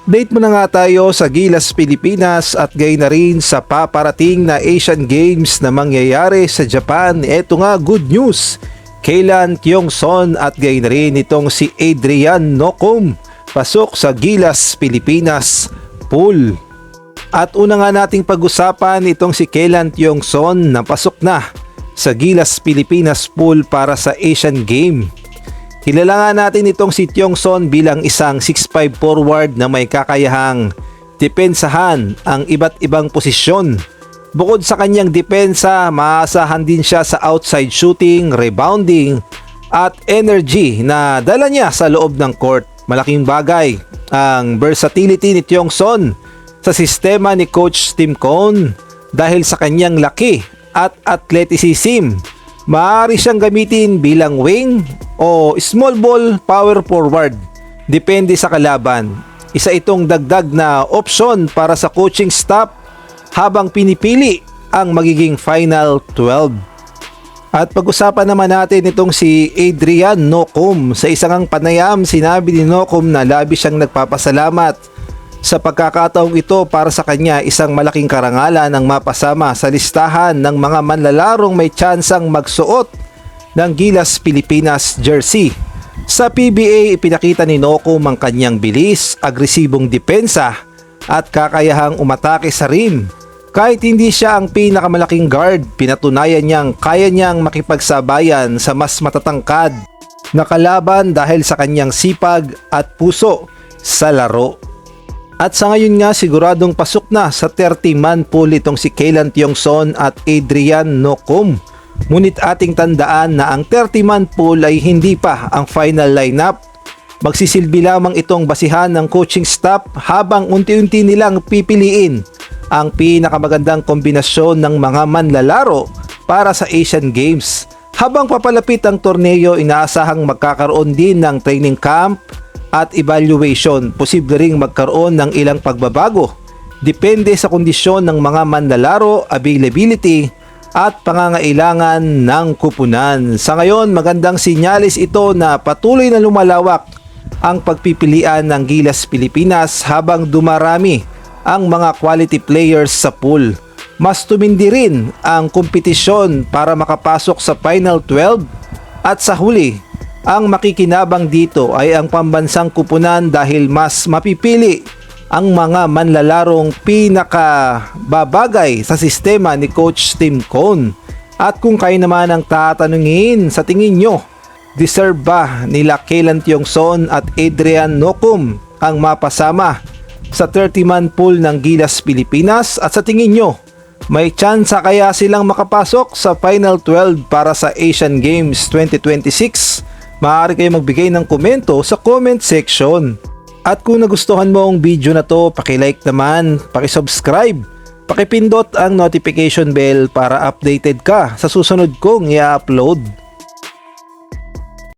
Update mo na nga tayo sa Gilas Pilipinas at gayon na rin sa paparating na Asian Games na mangyayari sa Japan. Eto nga, good news. Kaylan Tiongson at gayon na rin itong si Adrian Nocum pasok sa Gilas Pilipinas pool. At una nga nating pag-usapan itong si Kaylan Tiongson na pasok na sa Gilas Pilipinas pool para sa Asian Game. Kilala nga natin itong si Tiongson bilang isang 6'5 forward na may kakayahang depensahan ang iba't ibang posisyon. Bukod sa kanyang depensa, maasahan din siya sa outside shooting, rebounding at energy na dala niya sa loob ng court. Malaking bagay ang versatility ni Tiongson sa sistema ni Coach Tim Cone dahil sa kanyang laki at athleticism. Maaari siyang gamitin bilang wing o small ball power forward. Depende sa kalaban. Isa itong dagdag na option para sa coaching staff habang pinipili ang magiging final 12. At pag-usapan naman natin itong si Adrian Nocum. Sa isang panayam, sinabi ni Nocum na labis siyang nagpapasalamat sa pagkakataong ito para sa kanya isang malaking karangalan ang mapasama sa listahan ng mga manlalarong may tsansang magsuot ng Gilas Pilipinas jersey. Sa PBA, ipinakita ni Nocum ang kanyang bilis, agresibong depensa at kakayahang umatake sa rim. Kahit hindi siya ang pinakamalaking guard, pinatunayan niyang kaya niyang makipagsabayan sa mas matatangkad na kalaban dahil sa kanyang sipag at puso sa laro. At sa ngayon nga siguradong pasok na sa 30-man pool itong si Kaylan Tiongson at Adrian Nocum. Ngunit ating tandaan na ang 30-man pool ay hindi pa ang final lineup. Magsisilbi lamang itong basihan ng coaching staff habang unti-unti nilang pipiliin ang pinakamagandang kombinasyon ng mga manlalaro para sa Asian Games. Habang papalapit ang torneo, inaasahang magkakaroon din ng training camp at evaluation. Posible ring magkaroon ng ilang pagbabago. Depende sa kondisyon ng mga manlalaro, availability at pangangailangan ng kupunan. Sa ngayon, magandang sinyalis ito na patuloy na lumalawak ang pagpipilian ng Gilas Pilipinas habang dumarami ang mga quality players sa pool. Mas tumindi rin ang kompetisyon para makapasok sa Final 12 at sa huli, ang makikinabang dito ay ang pambansang kupunan dahil mas mapipili ang mga manlalarong pinakababagay sa sistema ni Coach Tim Cone. At kung kayo naman ang tatanungin, sa tingin nyo, deserve ba nila Kaylan Tiongson at Adrian Nocum ang mapasama sa 30-man pool ng Gilas Pilipinas? At sa tingin nyo, may tsansa kaya silang makapasok sa Final 12 para sa Asian Games 2026? Maaari kayo magbigay ng komento sa comment section. At kung nagustuhan mo ang video na to, paki-like naman, paki-subscribe, paki-pindot ang notification bell para updated ka sa susunod kong i-upload.